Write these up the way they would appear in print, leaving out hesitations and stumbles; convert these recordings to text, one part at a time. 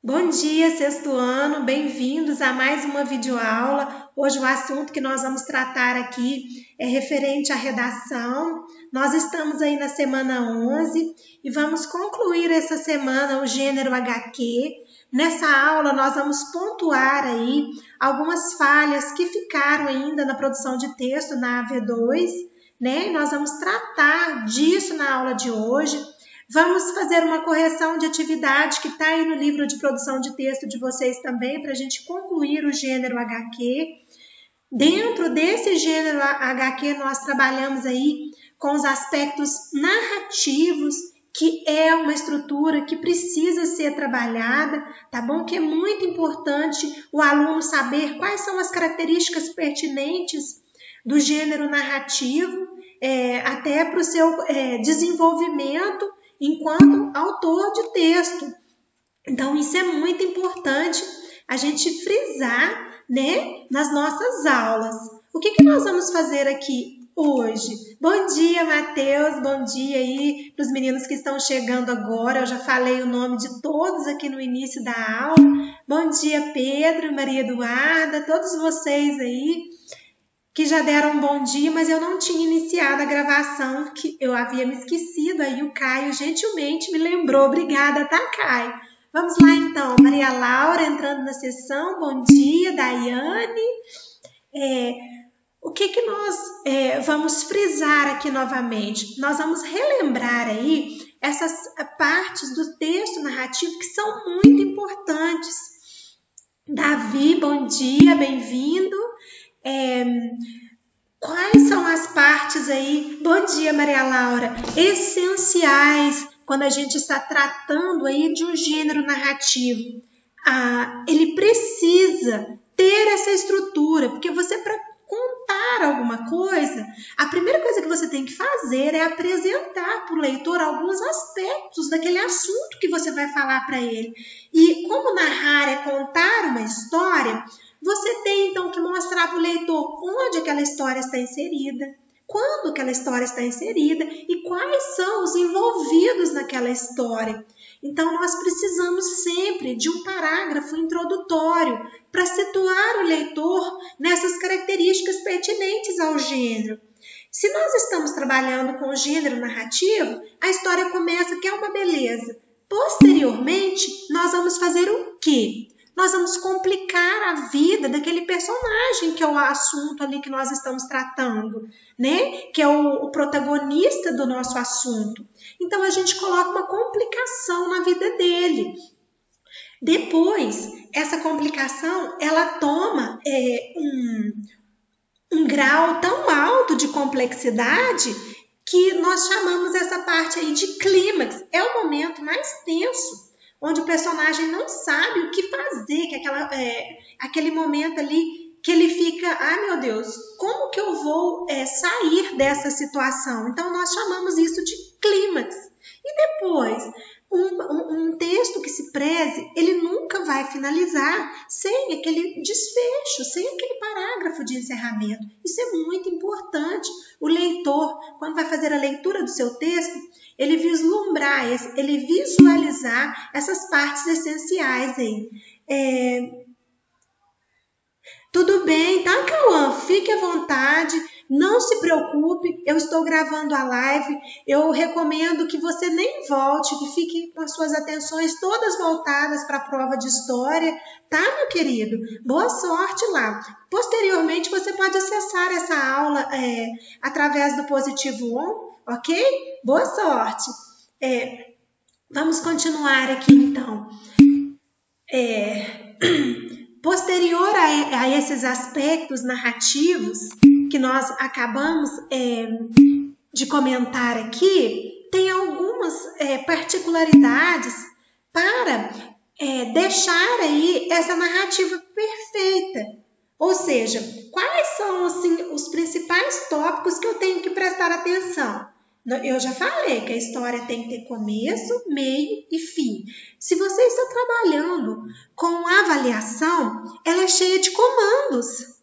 Bom dia, sexto ano, bem-vindos a mais uma videoaula. Hoje o assunto que nós vamos tratar aqui é referente à redação. Nós estamos aí na semana 11 e vamos concluir essa semana o gênero HQ. Nessa aula nós vamos pontuar aí algumas falhas que ficaram ainda na produção de texto na AV2, né? E nós vamos tratar disso na aula de hoje. Vamos fazer uma correção de atividade que está aí no livro de produção de texto de vocês também, para a gente concluir o gênero HQ. Dentro desse gênero HQ, nós trabalhamos aí com os aspectos narrativos, que é uma estrutura que precisa ser trabalhada, tá bom? Que é muito importante o aluno saber quais são as características pertinentes do gênero narrativo, até para o seu desenvolvimento enquanto autor de texto. Então, isso é muito importante a gente frisar, né, nas nossas aulas. O que nós vamos fazer aqui hoje? Bom dia, Matheus, bom dia aí para os meninos que estão chegando agora. Eu já falei o nome de todos aqui no início da aula. Bom dia, Pedro, Maria Eduarda, todos vocês aí que já deram um bom dia, mas eu não tinha iniciado a gravação, que eu havia me esquecido, aí o Caio gentilmente me lembrou. Obrigada, tá, Caio? Vamos lá, então. Maria Laura entrando na sessão, bom dia. Daiane. O que nós vamos frisar aqui novamente? Nós vamos relembrar aí essas partes do texto narrativo que são muito importantes. Davi, bom dia, bem-vindo. Quais são as partes aí, bom dia Maria Laura, essenciais quando a gente está tratando aí de um gênero narrativo? Ele precisa ter essa estrutura, porque você, para contar alguma coisa, a primeira coisa que você tem que fazer é apresentar para o leitor alguns aspectos daquele assunto que você vai falar para ele. E como narrar é contar uma história, você tem, então, que mostrar para o leitor onde aquela história está inserida, quando aquela história está inserida e quais são os envolvidos naquela história. Então, nós precisamos sempre de um parágrafo introdutório para situar o leitor nessas características pertinentes ao gênero. Se nós estamos trabalhando com o gênero narrativo, a história começa que é uma beleza. Posteriormente, nós vamos fazer o quê? Nós vamos complicar a vida daquele personagem que é o assunto ali que nós estamos tratando, né? Que é o protagonista do nosso assunto. Então, a gente coloca uma complicação na vida dele. Depois, essa complicação, ela toma um grau tão alto de complexidade que nós chamamos essa parte aí de clímax. É o momento mais tenso, onde o personagem não sabe o que fazer, que aquele momento ali que ele fica, meu Deus, como que eu vou sair dessa situação? Então, nós chamamos isso de clímax. E depois, um texto que se preze, ele nunca vai finalizar sem aquele desfecho, sem aquele parágrafo de encerramento. Isso é muito importante. O leitor, quando vai fazer a leitura do seu texto, ele vislumbrar, ele visualizar essas partes essenciais aí. Tudo bem, tá, Cauã? Fique à vontade, não se preocupe, eu estou gravando a live, eu recomendo que você nem volte, que fique com as suas atenções todas voltadas para a prova de história, tá, meu querido? Boa sorte lá. Posteriormente, você pode acessar essa aula através do Positivo On, ok? Boa sorte. Vamos continuar aqui, então. Posterior a esses aspectos narrativos que nós acabamos de comentar aqui, tem algumas particularidades para deixar aí essa narrativa perfeita. Ou seja, quais são assim, os principais tópicos que eu tenho que prestar atenção? Eu já falei que a história tem que ter começo, meio e fim. Se você está trabalhando com avaliação, ela é cheia de comandos.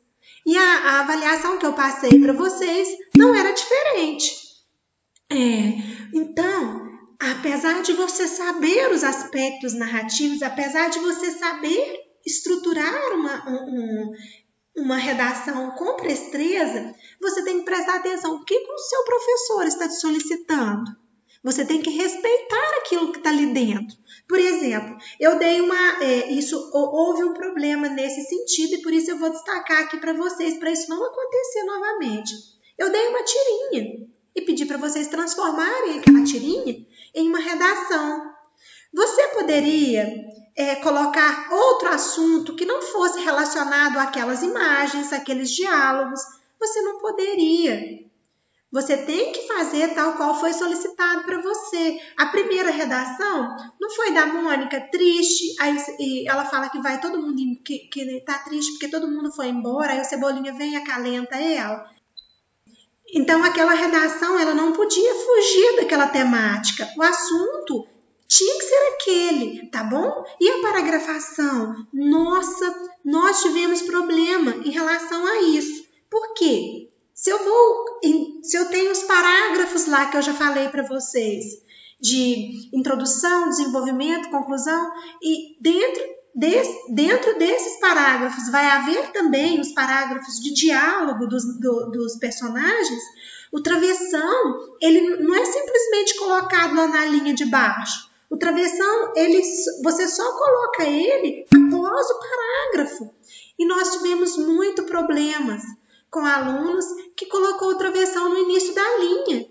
E a avaliação que eu passei para vocês não era diferente. Então, apesar de você saber os aspectos narrativos, apesar de você saber estruturar uma redação com presteza, você tem que prestar atenção no que o seu professor está te solicitando. Você tem que respeitar aquilo que está ali dentro. Por exemplo, eu dei houve um problema nesse sentido e por isso eu vou destacar aqui para vocês, para isso não acontecer novamente. Eu dei uma tirinha e pedi para vocês transformarem aquela tirinha em uma redação. Você poderia colocar outro assunto que não fosse relacionado àquelas imagens, àqueles diálogos. Você não poderia. Você tem que fazer tal qual foi solicitado para você. A primeira redação não foi da Mônica, triste, aí ela fala que vai todo mundo, que tá triste porque todo mundo foi embora, aí o Cebolinha vem e acalenta ela. Então aquela redação ela não podia fugir daquela temática. O assunto tinha que ser aquele, tá bom? E a paragrafação? Nossa, nós tivemos problema em relação a isso. Por quê? Se eu tenho os parágrafos lá que eu já falei para vocês, de introdução, desenvolvimento, conclusão, e dentro desses parágrafos vai haver também os parágrafos de diálogo dos personagens, o travessão, ele não é simplesmente colocado lá na linha de baixo. O travessão, você só coloca ele após o parágrafo. E nós tivemos muito problemas com alunos que colocou o travessão no início da linha.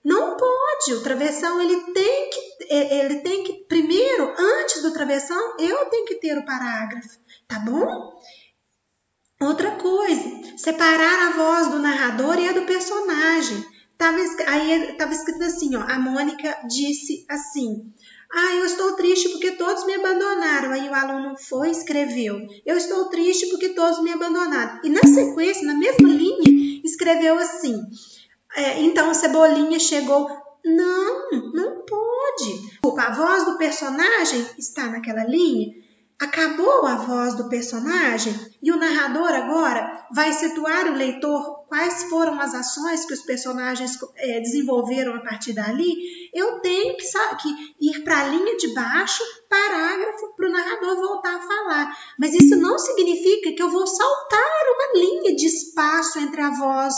Não pode, o travessão ele tem que primeiro, antes do travessão, eu tenho que ter o parágrafo, tá bom? Outra coisa, separar a voz do narrador e a do personagem. Aí estava escrito assim, ó, a Mônica disse assim: eu estou triste porque todos me abandonaram. Aí o aluno foi e escreveu: eu estou triste porque todos me abandonaram. E na sequência, na mesma linha, escreveu assim: então o Cebolinha chegou. Não pode. A voz do personagem está naquela linha. Acabou a voz do personagem e o narrador agora vai situar o leitor quais foram as ações que os personagens desenvolveram a partir dali. Eu tenho que ir para a linha de baixo, parágrafo, para o narrador voltar a falar. Mas isso não significa que eu vou saltar uma linha de espaço entre a voz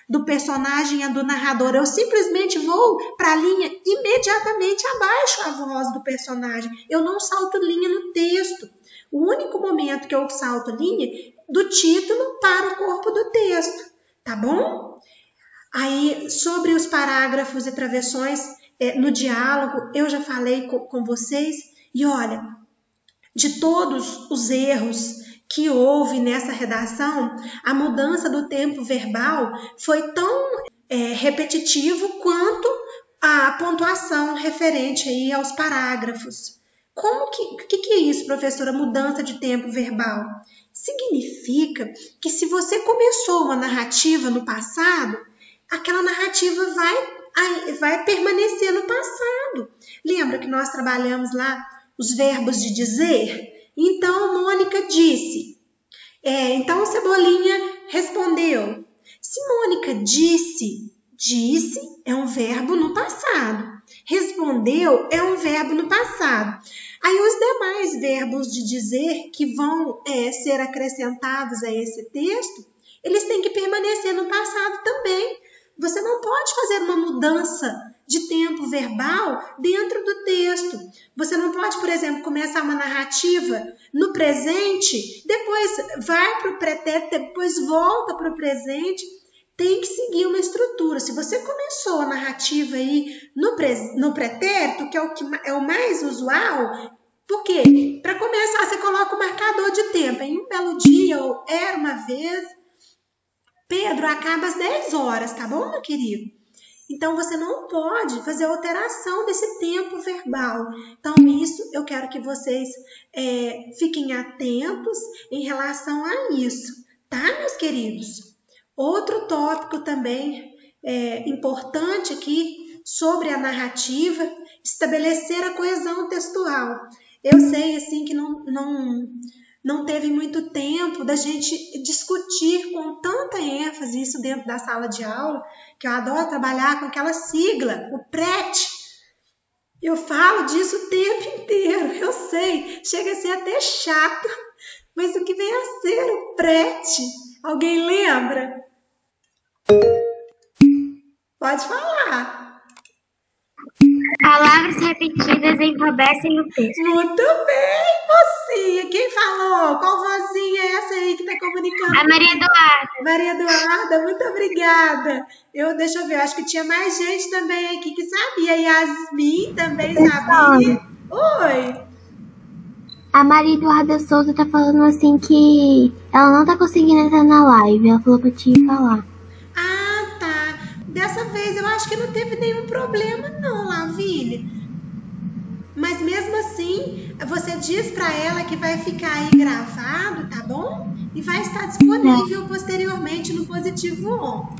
do personagem e a do narrador. Eu simplesmente vou para a linha imediatamente abaixo a voz do personagem. Eu não salto linha no texto. O único momento que eu salto linha do título para o corpo do texto, tá bom? Aí, sobre os parágrafos e travessões no diálogo, eu já falei com vocês. E olha, de todos os erros que houve nessa redação, a mudança do tempo verbal foi tão repetitivo quanto a pontuação referente aí aos parágrafos. O que é isso, professora, mudança de tempo verbal? Significa que se você começou uma narrativa no passado, aquela narrativa vai permanecer no passado. Lembra que nós trabalhamos lá os verbos de dizer? Então, Mônica disse. Então, Cebolinha respondeu. Se Mônica disse é um verbo no passado. Respondeu é um verbo no passado. Aí, os demais verbos de dizer que vão ser acrescentados a esse texto, eles têm que permanecer no passado também. Você não pode fazer uma mudança de tempo verbal dentro do texto. Você não pode, por exemplo, começar uma narrativa no presente, depois vai para o pretérito, depois volta para o presente. Tem que seguir uma estrutura. Se você começou a narrativa aí no pretérito, que é o mais usual, por quê? Para começar, você coloca o marcador de tempo. Em um belo dia, ou era uma vez, Pedro acaba às 10 horas, tá bom, meu querido? Então, você não pode fazer alteração desse tempo verbal. Então, isso eu quero que vocês fiquem atentos em relação a isso, tá, meus queridos? Outro tópico também importante aqui sobre a narrativa, estabelecer a coesão textual. Eu sei assim que não teve muito tempo da gente discutir com tanta ênfase isso dentro da sala de aula, que eu adoro trabalhar com aquela sigla, o PRET, Eu falo disso o tempo inteiro, eu sei, chega a ser até chato, mas o que vem a ser o prete? Alguém lembra? Pode falar. Palavras repetidas empobrecem o texto. Muito bem, mocinha. Quem falou? Qual vozinha é essa aí que está comunicando? A Maria Eduarda. Maria Eduarda, muito obrigada. Deixa eu ver, acho que tinha mais gente também aqui que sabia. Yasmin também sabia. Oi. A Maria Eduarda Souza tá falando assim que ela não tá conseguindo entrar na live. Ela falou pra te falar. Ah, tá. Dessa vez eu acho que não teve nenhum problema não, Lavínia. Mas mesmo assim, você diz para ela que vai ficar aí gravado, tá bom? E vai estar disponível posteriormente no Positivo On.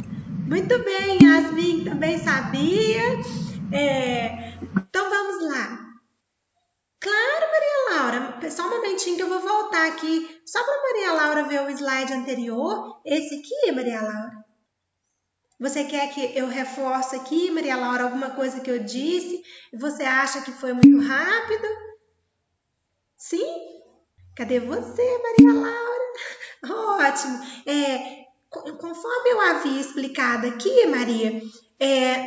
Muito bem, Yasmin também sabia. Então vamos lá. Claro, Maria Laura. Só um momentinho que eu vou voltar aqui. Só para Maria Laura ver o slide anterior. Esse aqui, Maria Laura. Você quer que eu reforce aqui, Maria Laura, alguma coisa que eu disse? E você acha que foi muito rápido? Sim? Cadê você, Maria Laura? Ótimo. Conforme eu havia explicado aqui, Maria,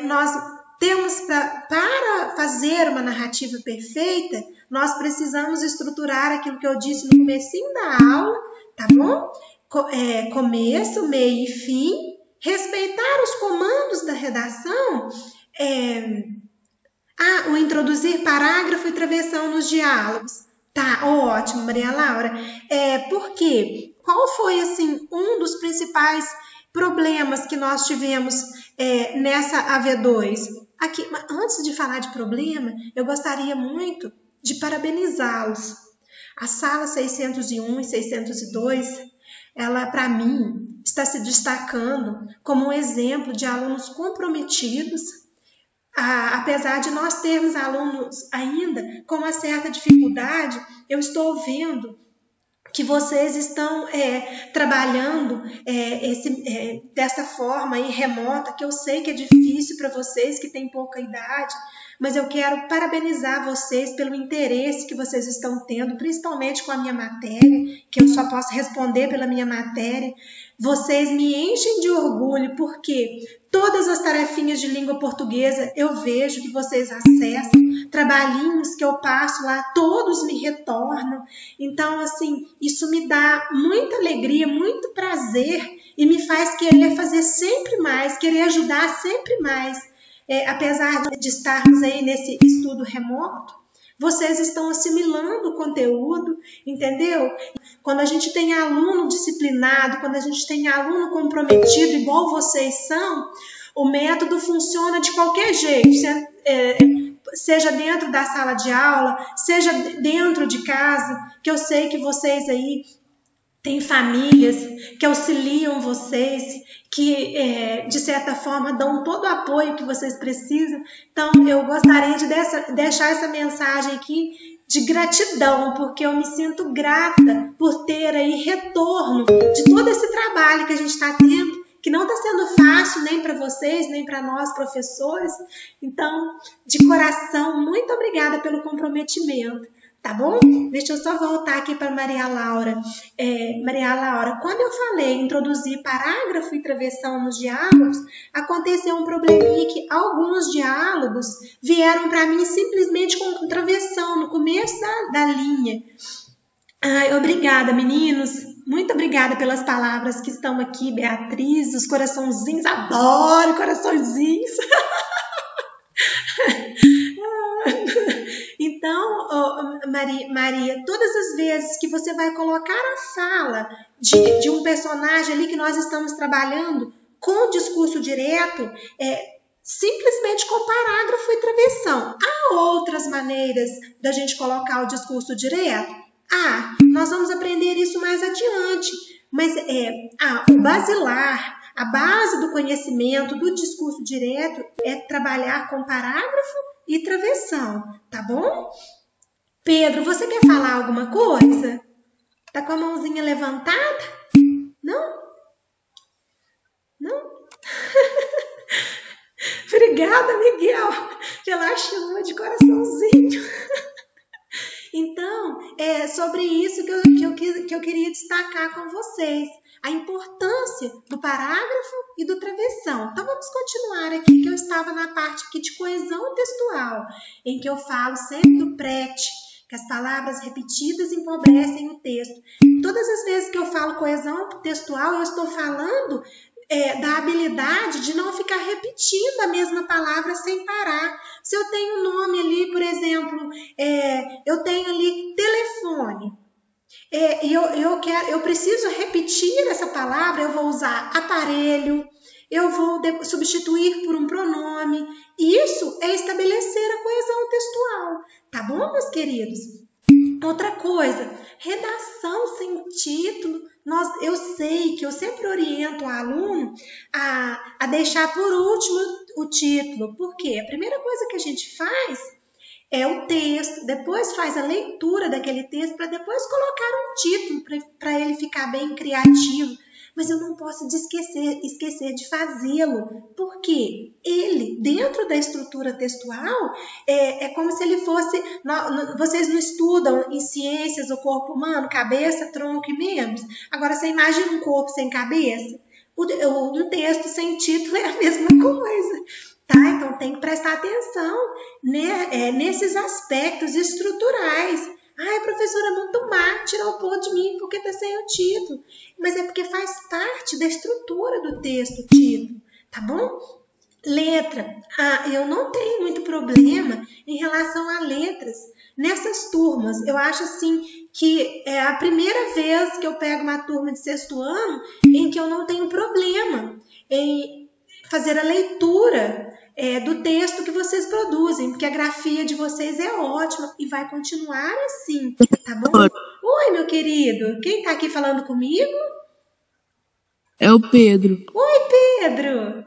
nós temos para fazer uma narrativa perfeita, nós precisamos estruturar aquilo que eu disse no comecinho da aula, tá bom? Começo, meio e fim. Respeitar os comandos da redação, o introduzir parágrafo e travessão nos diálogos. Tá, ótimo, Maria Laura. Por quê? Qual foi, assim, um dos principais problemas que nós tivemos nessa AV2? Aqui, antes de falar de problema, eu gostaria muito de parabenizá-los. A sala 601 e 602, ela, para mim, está se destacando como um exemplo de alunos comprometidos, apesar de nós termos alunos ainda com uma certa dificuldade. Eu estou vendo que vocês estão trabalhando dessa forma aí, remota, que eu sei que é difícil para vocês que têm pouca idade, mas eu quero parabenizar vocês pelo interesse que vocês estão tendo, principalmente com a minha matéria, que eu só posso responder pela minha matéria. Vocês me enchem de orgulho, porque todas as tarefinhas de língua portuguesa eu vejo que vocês acessam, trabalhinhos que eu passo lá, todos me retornam. Então, assim, isso me dá muita alegria, muito prazer e me faz querer fazer sempre mais, querer ajudar sempre mais. Apesar de estarmos aí nesse estudo remoto, vocês estão assimilando o conteúdo, entendeu? Quando a gente tem aluno disciplinado, quando a gente tem aluno comprometido, igual vocês são, o método funciona de qualquer jeito, seja dentro da sala de aula, seja dentro de casa, que eu sei que vocês aí têm famílias que auxiliam vocês, que de certa forma dão todo o apoio que vocês precisam. Então eu gostaria de deixar essa mensagem aqui de gratidão, porque eu me sinto grata por ter aí retorno de todo esse trabalho que a gente está tendo, que não está sendo fácil nem para vocês, nem para nós professores. Então, de coração, muito obrigada pelo comprometimento. Tá bom? Deixa eu só voltar aqui para Maria Laura. Maria Laura, quando eu falei introduzir parágrafo e travessão nos diálogos, aconteceu um probleminha que alguns diálogos vieram para mim simplesmente com travessão no começo da linha. Obrigada, meninos. Muito obrigada pelas palavras que estão aqui, Beatriz, os coraçãozinhos. Adoro coraçõezinhos. Então, Maria, todas as vezes que você vai colocar a fala de um personagem ali que nós estamos trabalhando com discurso direto, simplesmente com parágrafo e travessão. Há outras maneiras da gente colocar o discurso direto? Nós vamos aprender isso mais adiante. Mas o basilar, a base do conhecimento do discurso direto é trabalhar com parágrafo e travessão, tá bom? Pedro, você quer falar alguma coisa? Tá com a mãozinha levantada? Não? Não? Obrigada, Miguel. que ela chama de coraçãozinho. Então, é sobre isso que eu queria destacar com vocês. A importância do parágrafo e do travessão. Então, vamos continuar aqui, que eu estava na parte aqui de coesão textual, em que eu falo sempre do prete, que as palavras repetidas empobrecem o texto. Todas as vezes que eu falo coesão textual, eu estou falando da habilidade de não ficar repetindo a mesma palavra sem parar. Se eu tenho um nome ali, por exemplo, eu tenho ali telefone, e eu preciso repetir essa palavra, eu vou usar aparelho, eu vou substituir por um pronome. Isso é estabelecer a coesão textual. Tá bom, meus queridos? Outra coisa, redação sem título. Eu sei que eu sempre oriento o aluno a deixar por último o título. Por quê? A primeira coisa que a gente faz é o texto, depois faz a leitura daquele texto para depois colocar um título para ele ficar bem criativo. Mas eu não posso esquecer de fazê-lo, porque ele, dentro da estrutura textual, é como se ele fosse... Vocês não estudam em ciências o corpo humano, cabeça, tronco e membros? Agora, você imagina um corpo sem cabeça? Um texto sem título é a mesma coisa. Tá? Então, tem que prestar atenção, né, nesses aspectos estruturais. Ai, professora, é muito má tirar o ponto de mim porque está sem o título. Mas é porque faz parte da estrutura do texto o título, tá bom? Letra. Eu não tenho muito problema em relação a letras. Nessas turmas, eu acho assim que é a primeira vez que eu pego uma turma de 6º ano em que eu não tenho problema em fazer a leitura do texto que vocês produzem, porque a grafia de vocês é ótima e vai continuar assim, tá bom? Oi, meu querido, quem tá aqui falando comigo? É o Pedro. Oi, Pedro!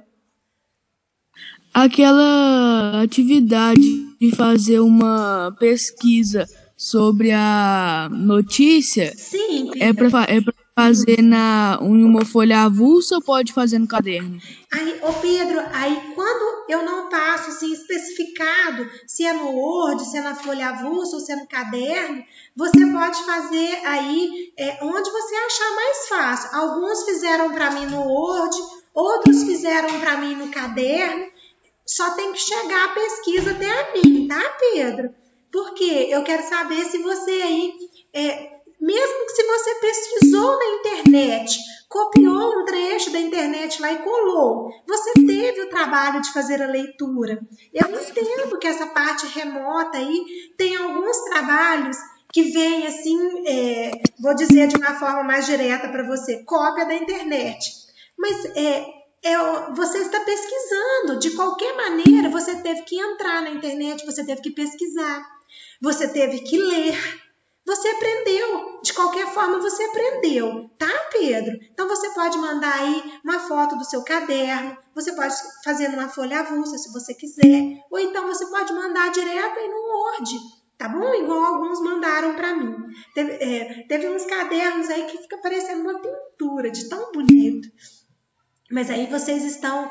Aquela atividade de fazer uma pesquisa sobre a notícia. Sim, Pedro. É pra fazer em uma folha avulsa ou pode fazer no caderno? Ô Pedro, aí quando eu não passo assim especificado se é no Word, se é na folha avulsa ou se é no caderno, você pode fazer aí onde você achar mais fácil. Alguns fizeram para mim no Word, outros fizeram para mim no caderno. Só tem que chegar a pesquisa até a mim, tá, Pedro? Porque eu quero saber se você aí... mesmo que se você pesquisou na internet, copiou um trecho da internet lá e colou, você teve o trabalho de fazer a leitura. Eu entendo que essa parte remota aí tem alguns trabalhos que vêm assim, vou dizer de uma forma mais direta para você, cópia da internet. Mas você está pesquisando, de qualquer maneira você teve que entrar na internet, você teve que pesquisar, você teve que ler. Você aprendeu, de qualquer forma você aprendeu, tá, Pedro? Então você pode mandar aí uma foto do seu caderno, você pode fazer numa folha avulsa se você quiser, ou então você pode mandar direto aí no Word, tá bom? Igual alguns mandaram para mim. Teve uns cadernos aí que fica parecendo uma pintura, de tão bonito. Mas aí vocês estão...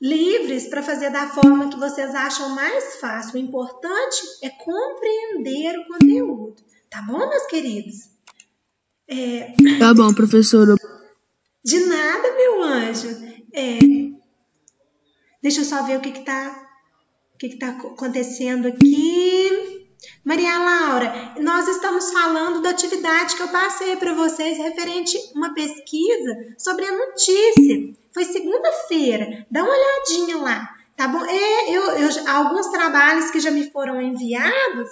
livres para fazer da forma que vocês acham mais fácil. O importante é compreender o conteúdo. Tá bom, meus queridos? Tá bom, professora. De nada, meu anjo. Deixa eu só ver o que tá acontecendo aqui. Maria Laura, nós estamos falando da atividade que eu passei para vocês referente a uma pesquisa sobre a notícia. Foi segunda-feira, dá uma olhadinha lá, tá bom? Alguns trabalhos que já me foram enviados,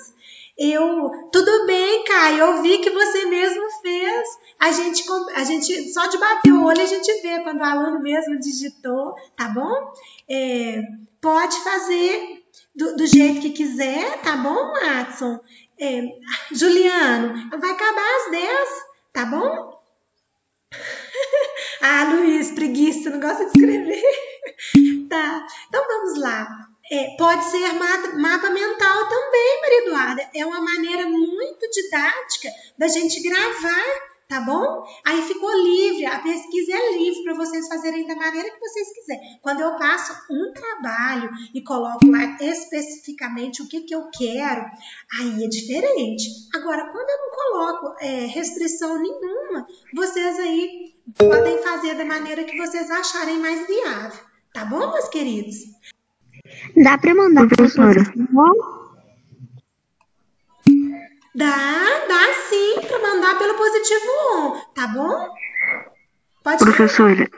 tudo bem, Caio, eu vi que você mesmo fez. A gente só de bater o olho a gente vê quando o aluno mesmo digitou, tá bom? Pode fazer do jeito que quiser, tá bom, Watson? Juliano, vai acabar às 10, tá bom? Luiz, preguiça, não gosta de escrever. Tá, então vamos lá. Pode ser mapa mental também, Maria Eduarda. É uma maneira muito didática da gente gravar tá bom? Aí ficou livre, a pesquisa é livre para vocês fazerem da maneira que vocês quiserem. Quando eu passo um trabalho e coloco lá especificamente o que eu quero, aí é diferente. Agora, quando eu não coloco restrição nenhuma, vocês aí podem fazer da maneira que vocês acharem mais viável, tá bom, meus queridos? Dá para mandar, professora? Dá sim, para mandar pelo positivo on, tá bom? Pode Professora,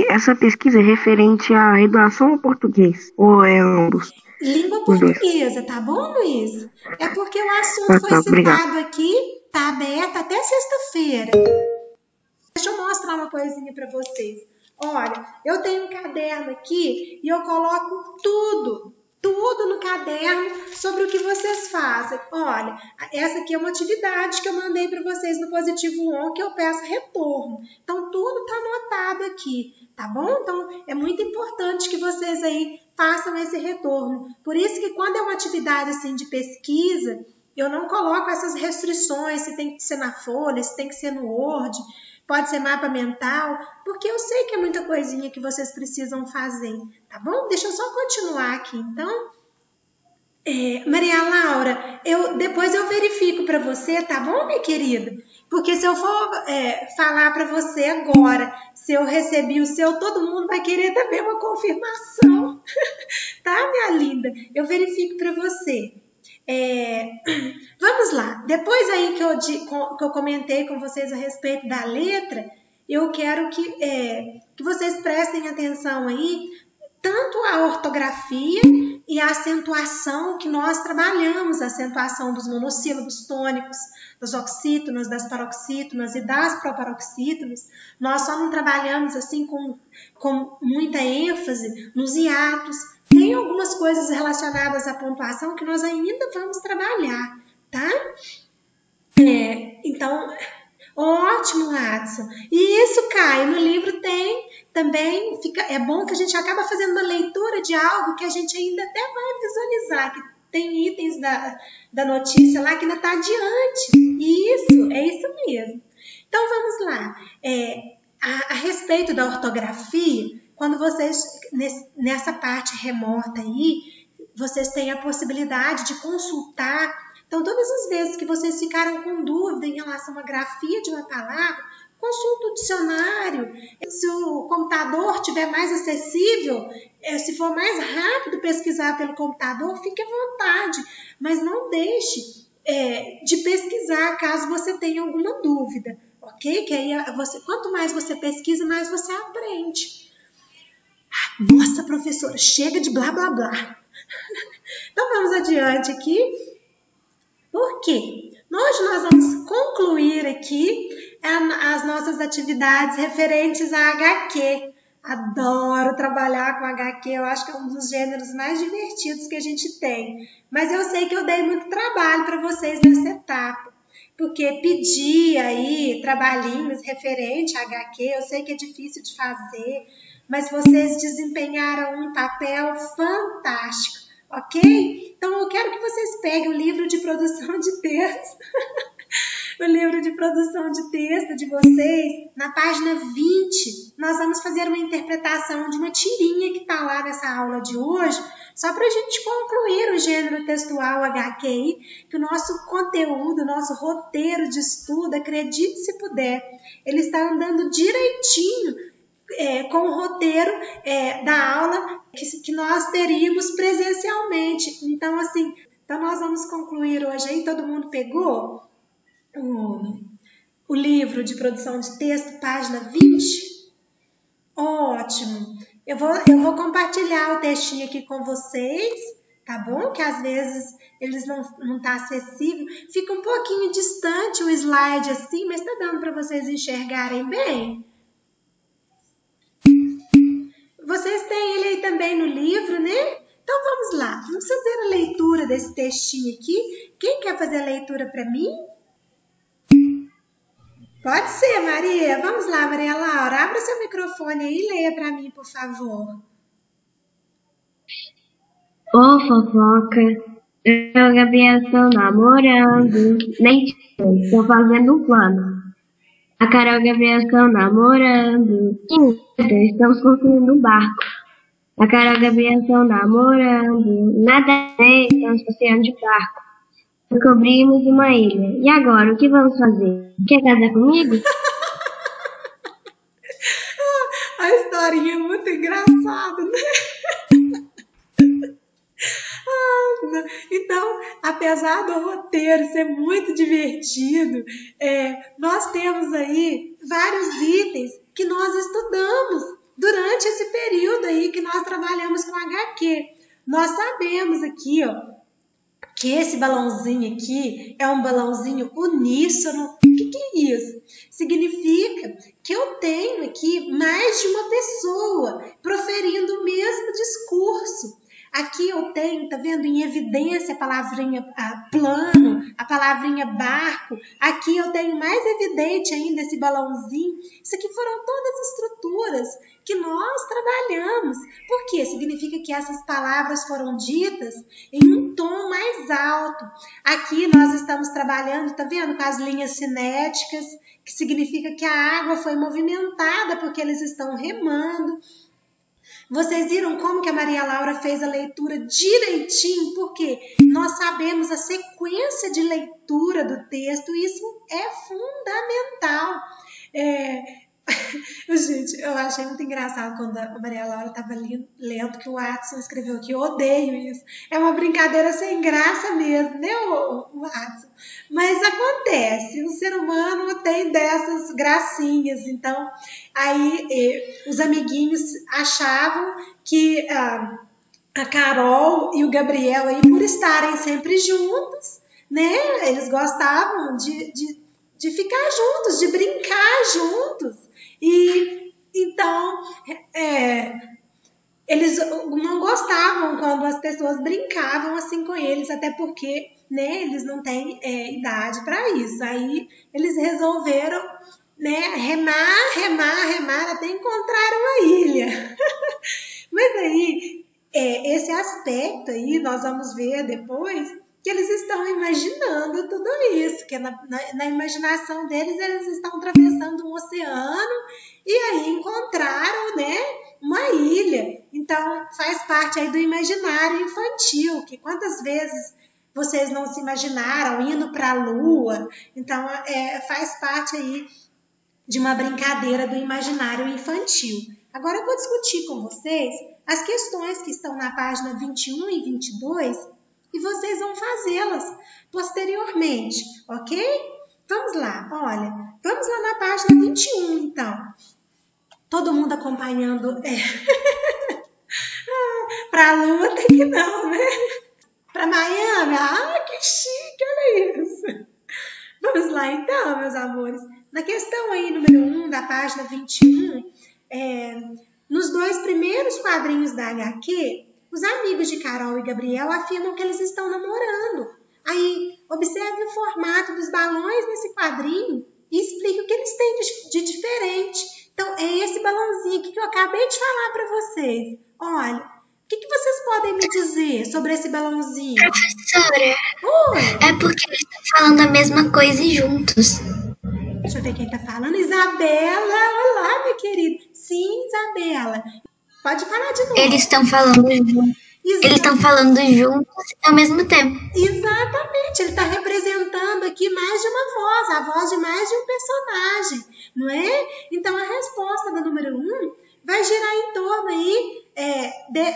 essa pesquisa é referente à redação ou português? Ou é ambos? Língua portuguesa, tá bom, Luiz? É porque o assunto foi citado obrigado. aqui, tá aberto até sexta-feira. Deixa eu mostrar uma coisinha para vocês. Olha, eu tenho um caderno aqui e eu coloco tudo no caderno sobre o que vocês fazem. Olha, essa aqui é uma atividade que eu mandei para vocês no Positivo On, que eu peço retorno. Então, tudo está anotado aqui, tá bom? Então, é muito importante que vocês aí façam esse retorno. Por isso que quando é uma atividade assim de pesquisa, eu não coloco essas restrições, se tem que ser na folha, se tem que ser no Word, pode ser mapa mental, porque eu sei que é muita coisinha que vocês precisam fazer, tá bom? Deixa eu só continuar aqui, então. Maria Laura, depois eu verifico para você, tá bom, minha querida? Porque se eu for falar para você agora, se eu recebi o seu, todo mundo vai querer também uma confirmação, tá, minha linda? Eu verifico para você. Vamos lá, depois aí que eu comentei com vocês a respeito da letra, eu quero que vocês prestem atenção aí, tanto a ortografia e a acentuação que nós trabalhamos, a acentuação dos monossílabos tônicos, dos oxítonos, das paroxítonas e das proparoxítonas. Nós só não trabalhamos assim com muita ênfase nos hiatos. Tem algumas coisas relacionadas à pontuação que nós ainda vamos trabalhar, tá? Então, ótimo, Adson. E isso, Caio, no livro tem também, é bom que a gente acaba fazendo uma leitura de algo que a gente ainda até vai visualizar, que tem itens da notícia lá que ainda está adiante. Isso, é isso mesmo. Então, vamos lá. A respeito da ortografia, quando vocês, nessa parte remota aí, vocês têm a possibilidade de consultar. Então, todas as vezes que vocês ficaram com dúvida em relação à grafia de uma palavra, consulta o dicionário. Se o computador estiver mais acessível, se for mais rápido pesquisar pelo computador, fique à vontade. Mas não deixe de pesquisar caso você tenha alguma dúvida, ok? Que aí quanto mais você pesquisa, mais você aprende. Nossa, professora, chega de blá, blá, blá. Então, vamos adiante aqui. Por quê? Hoje nós vamos concluir aqui as nossas atividades referentes a HQ. Adoro trabalhar com HQ, eu acho que é um dos gêneros mais divertidos que a gente tem. Mas eu sei que eu dei muito trabalho para vocês nessa etapa, porque pedir aí trabalhinhos referente a HQ, eu sei que é difícil de fazer, mas vocês desempenharam um papel fantástico, ok? Então eu quero que vocês peguem o livro de produção de texto, o livro de produção de texto de vocês, na página 20, nós vamos fazer uma interpretação de uma tirinha que está lá nessa aula de hoje, só para a gente concluir o gênero textual HQ, que o nosso conteúdo, o nosso roteiro de estudo, acredite se puder, ele está andando direitinho com o roteiro da aula que nós teríamos presencialmente. Então, assim, nós vamos concluir hoje aí. Todo mundo pegou o livro de produção de texto, página 20? Ótimo! Eu vou compartilhar o textinho aqui com vocês, tá bom? Que às vezes eles não tá acessível. Fica um pouquinho distante o slide assim, mas tá dando para vocês enxergarem bem. Vocês têm ele aí também no livro, né? Então vamos lá, vamos fazer a leitura desse textinho aqui. Quem quer fazer a leitura para mim? Pode ser, Maria. Vamos lá, Maria Laura. Abra seu microfone aí e leia para mim, por favor. Ô, fofoca, eu e a Gabriela estão namorando. Nem tô fazendo um plano. A Carol e o Gabriel estão namorando. Estamos construindo um barco. A Carol e o Gabriel estão namorando. Nada a ver, estamos passeando de barco. Descobrimos uma ilha. E agora, o que vamos fazer? Quer casar comigo? A historinha é muito engraçada, né? Então, apesar do roteiro ser muito divertido, nós temos aí vários itens que nós estudamos durante esse período aí que nós trabalhamos com HQ. Nós sabemos aqui, ó, que esse balãozinho aqui é um balãozinho uníssono. O que é isso? Significa que eu tenho aqui mais de uma pessoa proferindo o mesmo discurso. Aqui eu tenho, tá vendo, em evidência a palavrinha plano, a palavrinha barco. Aqui eu tenho mais evidente ainda esse balãozinho. Isso aqui foram todas estruturas que nós trabalhamos. Por quê? Significa que essas palavras foram ditas em um tom mais alto. Aqui nós estamos trabalhando, tá vendo, com as linhas cinéticas, que significa que a água foi movimentada porque eles estão remando. Vocês viram como que a Maria Laura fez a leitura direitinho? Porque nós sabemos a sequência de leitura do texto, e isso é fundamental. Gente, eu achei muito engraçado quando a Maria Laura estava lendo que o Watson escreveu aqui. Eu odeio isso. É uma brincadeira sem graça mesmo, né, o Watson? Mas acontece, o ser humano tem dessas gracinhas. Então, aí os amiguinhos achavam que a Carol e o Gabriel, aí, por estarem sempre juntos, né, eles gostavam de ficar juntos, de brincar juntos. E então eles não gostavam quando as pessoas brincavam assim com eles, até porque, né, eles não têm idade para isso. Aí eles resolveram, né, remar até encontrar uma ilha. Mas aí esse aspecto aí nós vamos ver depois, que eles estão imaginando tudo isso, que na imaginação deles eles estão atravessando um oceano e aí encontraram, né, uma ilha. Então faz parte aí do imaginário infantil, que quantas vezes vocês não se imaginaram indo para a Lua? Então faz parte aí de uma brincadeira do imaginário infantil. Agora eu vou discutir com vocês as questões que estão na página 21 e 22, e vocês vão fazê-las posteriormente, ok? Vamos lá, olha, vamos lá na página 21, então. Todo mundo acompanhando para a Lua até que não, né? Para Miami, que chique, olha isso. Vamos lá, então, meus amores. Na questão aí, número 1 da página 21, nos dois primeiros quadrinhos da HQ, os amigos de Carol e Gabriel afirmam que eles estão namorando. Aí, observe o formato dos balões nesse quadrinho e explique o que eles têm de diferente. Então, é esse balãozinho aqui que eu acabei de falar para vocês. Olha, o que vocês podem me dizer sobre esse balãozinho? Professora, Oi. é porque eles estão falando a mesma coisa e juntos. Deixa eu ver quem está falando. Isabela, olá, minha querida. Sim, Isabela. Pode falar de novo. Eles estão falando juntos. Eles estão falando juntos ao mesmo tempo. Exatamente, ele está representando aqui mais de uma voz, a voz de mais de um personagem, não é? Então a resposta da número 1 vai girar em torno aí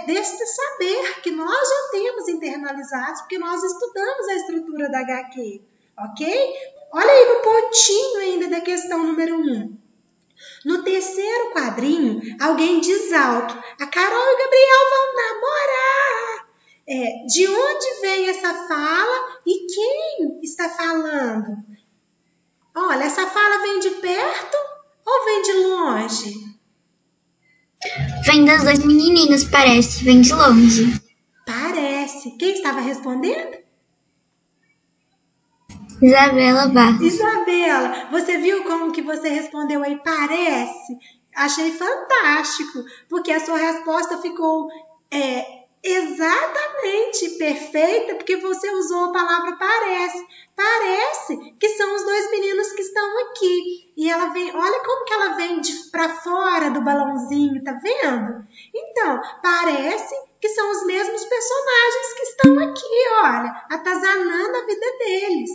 desse saber que nós já temos internalizados, porque nós estudamos a estrutura da HQ, ok? Olha aí no pontinho ainda da questão número 1. No terceiro quadrinho, alguém diz alto: a Carol e o Gabriel vão namorar. De onde vem essa fala e quem está falando? Olha, essa fala vem de perto ou vem de longe? Vem das duas menininhas, parece. Vem de longe. Parece. Quem estava respondendo? Isabela Barros. Isabela, você viu como que você respondeu aí? Parece? Achei fantástico, porque a sua resposta ficou exatamente perfeita, porque você usou a palavra parece. Parece que são os dois meninos que estão aqui. E ela vem, olha como que ela vem para fora do balãozinho, tá vendo? Então, parece que são os mesmos personagens que estão aqui, olha, atazanando a vida deles,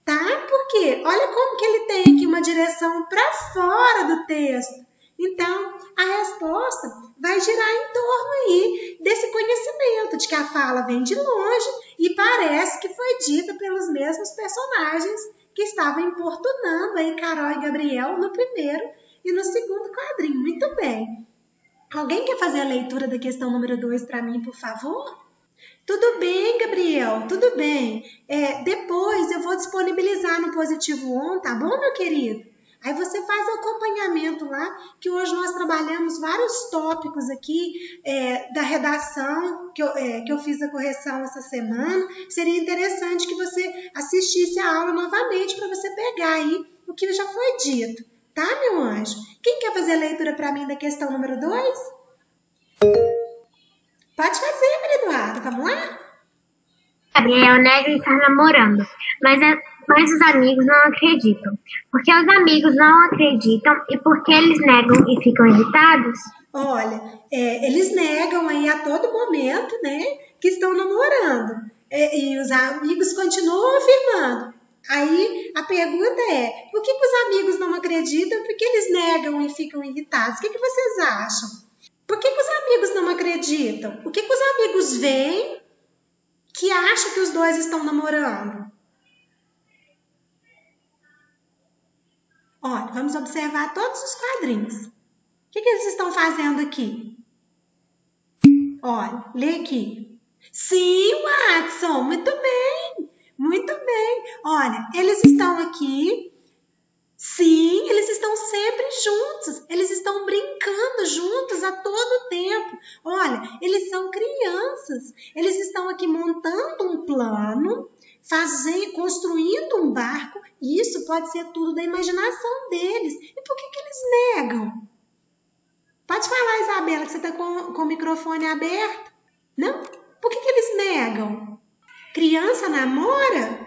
tá? Porque olha como que ele tem aqui uma direção para fora do texto. Então, a resposta vai girar em torno aí desse conhecimento de que a fala vem de longe e parece que foi dita pelos mesmos personagens que estavam importunando aí Carol e Gabriel no primeiro e no segundo quadrinho. Muito bem. Alguém quer fazer a leitura da questão número 2 para mim, por favor? Tudo bem, Gabriel, tudo bem. Depois eu vou disponibilizar no Positivo On, tá bom, meu querido? Aí você faz o acompanhamento lá, que hoje nós trabalhamos vários tópicos aqui da redação, que eu fiz a correção essa semana. Seria interessante que você assistisse a aula novamente para você pegar aí o que já foi dito. Tá, meu anjo? Quem quer fazer a leitura para mim da questão número 2? Pode fazer, Maria Eduarda. Vamos lá? Gabriel nega estar namorando, mas os amigos não acreditam. Por que os amigos não acreditam e por que eles negam e ficam irritados? Olha, eles negam aí a todo momento, né, que estão namorando. E os amigos continuam afirmando. Aí a pergunta é, por que os amigos não acreditam e por que eles negam e ficam irritados? O que vocês acham? Por que os amigos não acreditam? O que os amigos veem que acham que os dois estão namorando? Olha, vamos observar todos os quadrinhos. O que eles estão fazendo aqui? Olha, lê aqui. Sim, Watson, muito bem, muito bem. Olha, eles estão aqui. Sim, eles estão sempre juntos, eles estão brincando juntos a todo tempo. Olha, eles são crianças, eles estão aqui montando um plano, construindo um barco, e isso pode ser tudo da imaginação deles. E por que eles negam? Pode falar, Isabela, que você está com o microfone aberto? Não? Por que eles negam? Criança namora?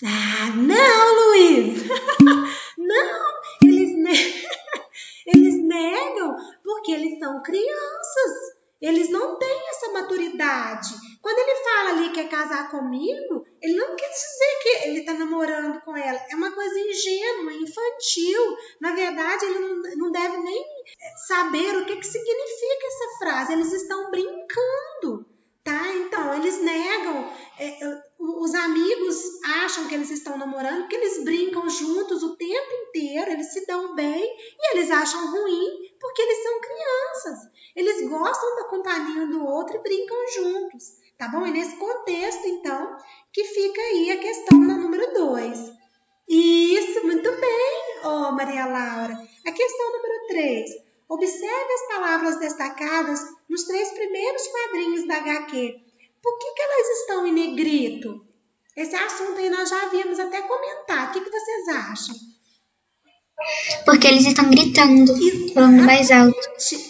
Ah, não, Luiz! Não, eles negam porque eles são crianças. Eles não têm essa maturidade. Quando ele fala ali que quer casar comigo, ele não quer dizer que ele está namorando com ela. É uma coisa ingênua, infantil. Na verdade, ele não deve nem saber o que significa essa frase. Eles estão brincando, tá? Então, eles negam. Os amigos acham que eles estão namorando porque eles brincam juntos o tempo inteiro, eles se dão bem e eles acham ruim porque eles são crianças. Eles gostam da companhia um do outro e brincam juntos, tá bom? É nesse contexto, então, que fica aí a questão da número 2. Isso, muito bem, Maria Laura. A questão número 3. Observe as palavras destacadas nos 3 primeiros quadrinhos da HQ. Por que elas estão em negrito? Esse assunto aí nós já havíamos até comentado. O que vocês acham? Porque eles estão gritando, falando mais alto.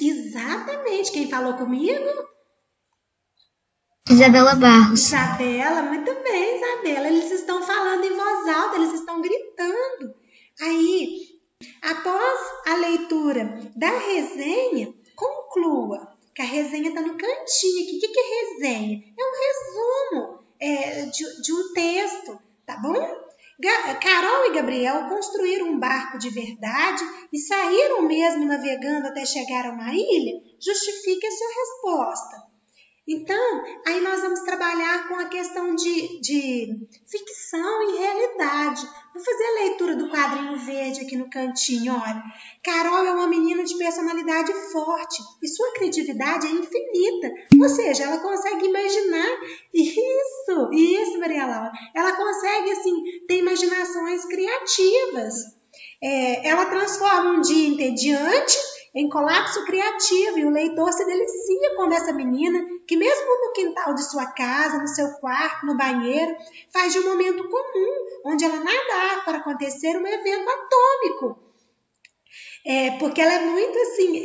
Exatamente. Quem falou comigo? Isabela Barros. Isabela, muito bem, Isabela. Eles estão falando em voz alta, eles estão gritando. Aí, após a leitura da resenha, conclua que a resenha está no cantinho aqui. O que é resenha? É um resumo de um texto, tá bom? Carol e Gabriel construíram um barco de verdade e saíram mesmo navegando até chegar a uma ilha? Justifique a sua resposta. Então, aí nós vamos trabalhar com a questão de ficção e realidade. Vou fazer a leitura do quadrinho verde aqui no cantinho, olha. Carol é uma menina de personalidade forte e sua criatividade é infinita. Ou seja, ela consegue imaginar. Isso, Maria Laura. Ela consegue, assim, ter imaginações criativas. Ela transforma um dia entediante em colapso criativo e o leitor se delicia quando essa menina, que mesmo no quintal de sua casa, no seu quarto, no banheiro, faz de um momento comum, onde ela nada há para acontecer um evento atômico. Porque ela é muito assim,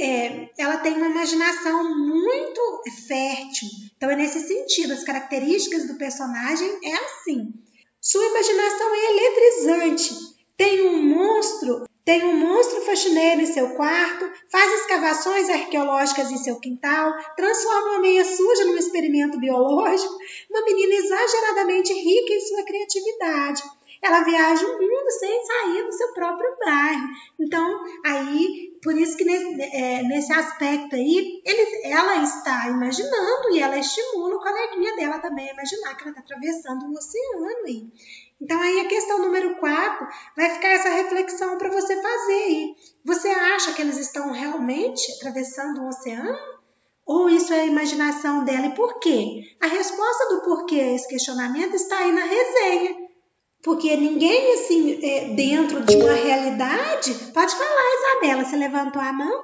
ela tem uma imaginação muito fértil. Então é nesse sentido, as características do personagem é assim. Sua imaginação é eletrizante. Tem um monstro faxineiro em seu quarto, faz escavações arqueológicas em seu quintal, transforma uma meia suja num experimento biológico, uma menina exageradamente rica em sua criatividade. Ela viaja o mundo sem sair do seu próprio bairro. Então, aí, por isso que nesse aspecto aí, ela está imaginando e ela estimula o coleguinha dela também a imaginar que ela está atravessando um oceano aí. Então, aí a questão número 4 vai ficar essa reflexão para você fazer aí. Você acha que eles estão realmente atravessando um oceano? Ou isso é a imaginação dela? E por quê? A resposta do porquê a esse questionamento está aí na resenha. Porque ninguém, assim, dentro de uma realidade... Pode falar, Isabela, você levantou a mão?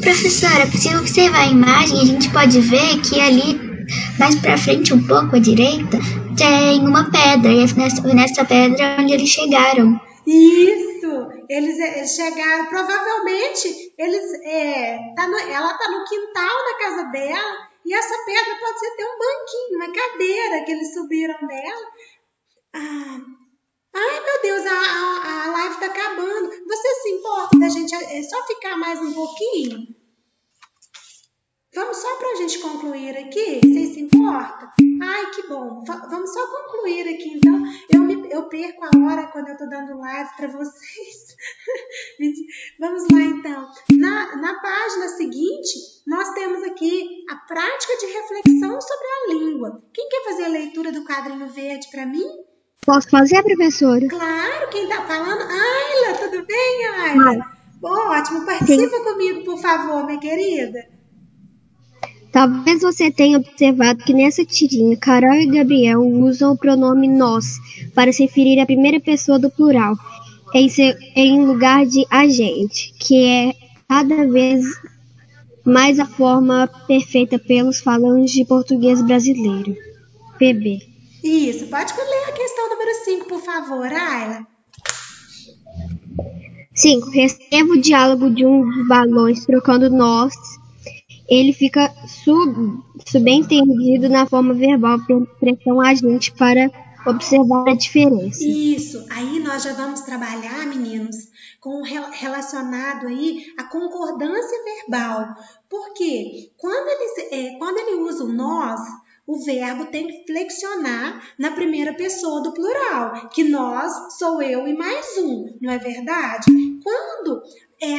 Professora, se observar a imagem, a gente pode ver que ali, mais pra frente um pouco à direita, tem uma pedra. E nessa pedra é onde eles chegaram. Isso! Eles chegaram, provavelmente, ela está no quintal da casa dela e essa pedra pode ser até um banquinho, uma cadeira que eles subiram dela. Ai, meu Deus, a live está acabando. Você se importa da gente só ficar mais um pouquinho? Vamos só para a gente concluir aqui? Vocês se importam? Ai, que bom. Vamos só concluir aqui, então. Eu perco a hora quando eu estou dando live para vocês. Vamos lá, então. Na página seguinte, nós temos aqui a prática de reflexão sobre a língua. Quem quer fazer a leitura do quadrinho verde para mim? Posso fazer, professora? Claro, quem está falando? Ayla, tudo bem, Ayla? Bom, ótimo. Participa comigo, por favor, minha querida. Talvez você tenha observado que nessa tirinha, Carol e Gabriel usam o pronome nós para se referir à primeira pessoa do plural, em lugar de a gente, que é cada vez mais a forma perfeita pelos falantes de português brasileiro. PB. Isso, pode ler a questão número 5, por favor, Ayla. 5. Receba o diálogo de um dos balões trocando nós. Ele fica subentendido na forma verbal pela expressão agente para observar a diferença. Isso, aí nós já vamos trabalhar, meninos, com relacionado aí à concordância verbal. Por quê? Quando ele usa o nós, o verbo tem que flexionar na primeira pessoa do plural, que nós sou eu e mais um, não é verdade? Quando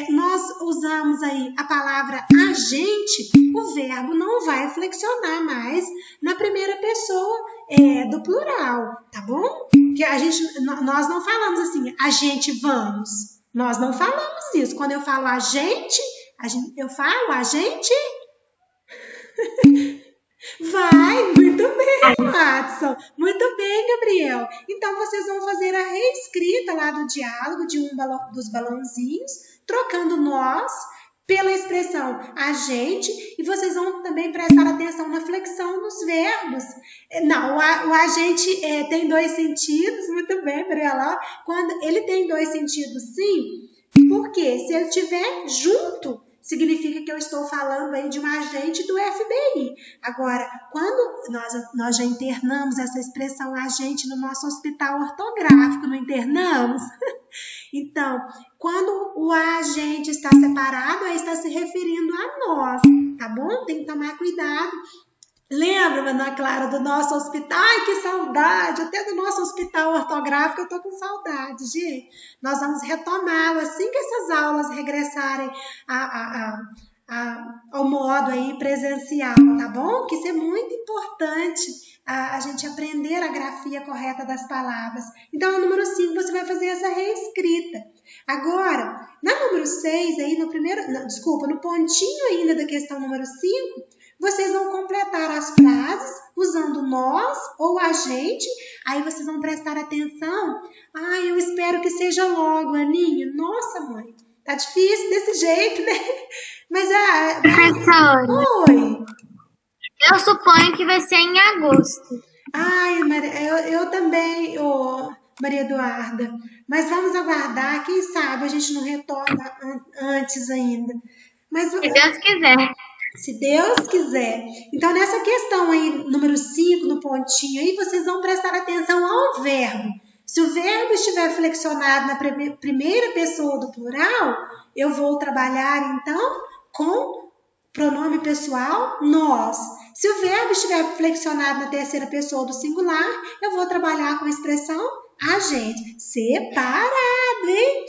nós usamos aí a palavra agente, o verbo não vai flexionar mais na primeira pessoa do plural, tá bom? Que nós não falamos assim, a gente vamos. Nós não falamos isso. Quando eu falo a gente eu falo a gente vai, muito bem, Watson. Muito bem, Gabriel. Então, vocês vão fazer a reescrita lá do diálogo de dos balãozinhos, trocando nós pela expressão a gente, e vocês vão também prestar atenção na flexão dos verbos. Não, o agente tem dois sentidos, muito bem, Gabriela. Quando ele tem dois sentidos, sim, porque se ele estiver junto, significa que eu estou falando aí de um agente do FBI. Agora, quando nós já internamos essa expressão agente no nosso hospital ortográfico, não internamos? Então, quando o agente está separado, aí está se referindo a nós, tá bom? Tem que tomar cuidado. Lembra, Ana Clara, do nosso hospital? Ai, que saudade! Até do nosso hospital ortográfico eu tô com saudade, gente. Nós vamos retomá-lo assim que essas aulas regressarem ao modo aí presencial, tá bom? Que isso é muito importante, a gente aprender a grafia correta das palavras. Então, no número 5, você vai fazer essa reescrita. Agora, na número 6, aí no pontinho ainda da questão número 5, vocês vão completar as frases usando nós ou a gente. Aí vocês vão prestar atenção. Ai, eu espero que seja logo, Aninha. Nossa, mãe, tá difícil desse jeito, né? Mas Professora. Oi. Eu suponho que vai ser em agosto. Ai, eu também, Maria Eduarda. Mas vamos aguardar, quem sabe a gente não retorna antes ainda. Mas, se Deus quiser. Se Deus quiser. Então, nessa questão aí, número 5, no pontinho aí, vocês vão prestar atenção ao verbo. Se o verbo estiver flexionado na primeira pessoa do plural, eu vou trabalhar, então, com pronome pessoal, nós. Se o verbo estiver flexionado na terceira pessoa do singular, eu vou trabalhar com a expressão a gente. Separado, hein?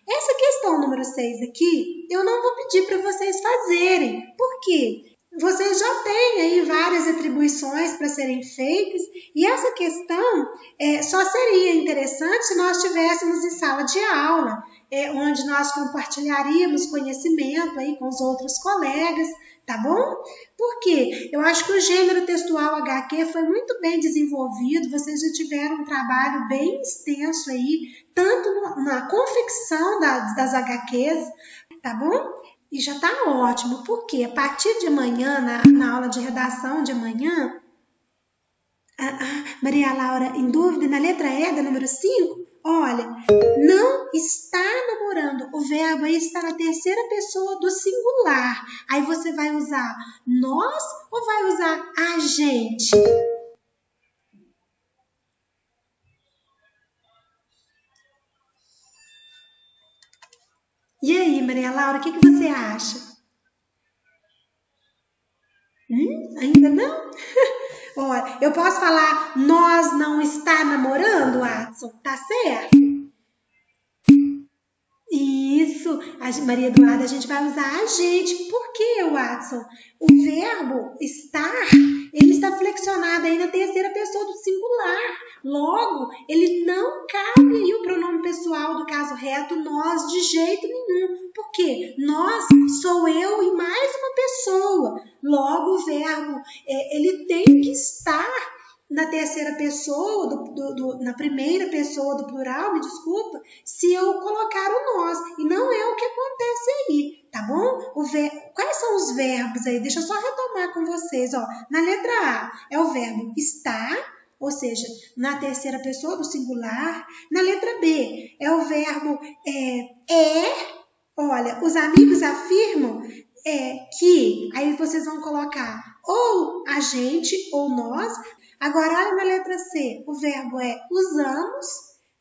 Essa questão número 6 aqui, eu não vou pedir para vocês fazerem. Por quê? Vocês já têm aí várias atribuições para serem feitas e essa questão só seria interessante se nós estivéssemos em sala de aula, onde nós compartilharíamos conhecimento aí com os outros colegas, tá bom? Porque eu acho que o gênero textual HQ foi muito bem desenvolvido, vocês já tiveram um trabalho bem extenso aí, tanto na confecção das HQs, tá bom? E já tá ótimo, porque a partir de amanhã, na aula de redação de amanhã, Maria Laura, em dúvida, na letra E da número 5, olha, não está namorando. O verbo aí está na terceira pessoa do singular. Aí você vai usar nós ou vai usar a gente? E aí, Maria Laura, o que você acha? Ainda não? Olha, eu posso falar nós não está namorando, Watson? Tá certo? Isso, Maria Eduarda, a gente vai usar a gente. Por quê, Watson? O verbo estar, ele está flexionado aí na terceira pessoa do singular. Logo, ele não cabe aí o pronome pessoal do caso reto, nós, de jeito nenhum. Por quê? Nós sou eu e mais uma pessoa. Logo, o verbo, ele tem que estar na terceira pessoa, na primeira pessoa do plural, me desculpa, se eu colocar o nós. E não é o que acontece aí, tá bom? Quais são os verbos aí? Deixa eu só retomar com vocês. Ó. Na letra A é o verbo estar, ou seja, na terceira pessoa do singular. Na letra B é o verbo Olha, os amigos afirmam que, aí vocês vão colocar ou a gente ou nós. Agora, olha na letra C, o verbo usamos.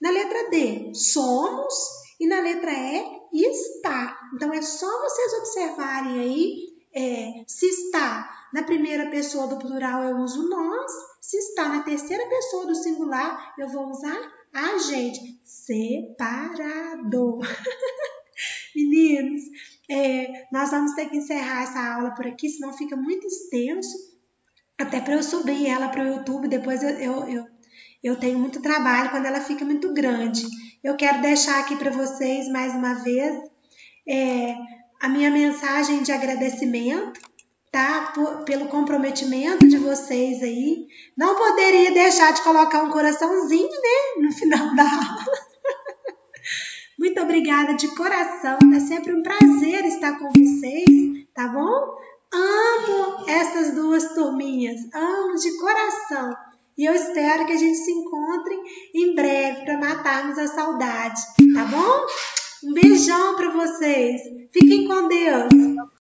Na letra D, somos. E na letra E, está. Então, é só vocês observarem aí, se está na primeira pessoa do plural, eu uso nós. Se está na terceira pessoa do singular, eu vou usar a gente. Separado. Meninos, nós vamos ter que encerrar essa aula por aqui, senão fica muito extenso. Até para eu subir ela para o YouTube, depois eu tenho muito trabalho quando ela fica muito grande. Eu quero deixar aqui para vocês, mais uma vez, a minha mensagem de agradecimento, tá? Pelo comprometimento de vocês aí. Não poderia deixar de colocar um coraçãozinho, né? No final da aula. Muito obrigada de coração, é sempre um prazer estar com vocês, tá bom? Amo essas duas turminhas, amo de coração. E eu espero que a gente se encontre em breve para matarmos a saudade, tá bom? Um beijão para vocês. Fiquem com Deus.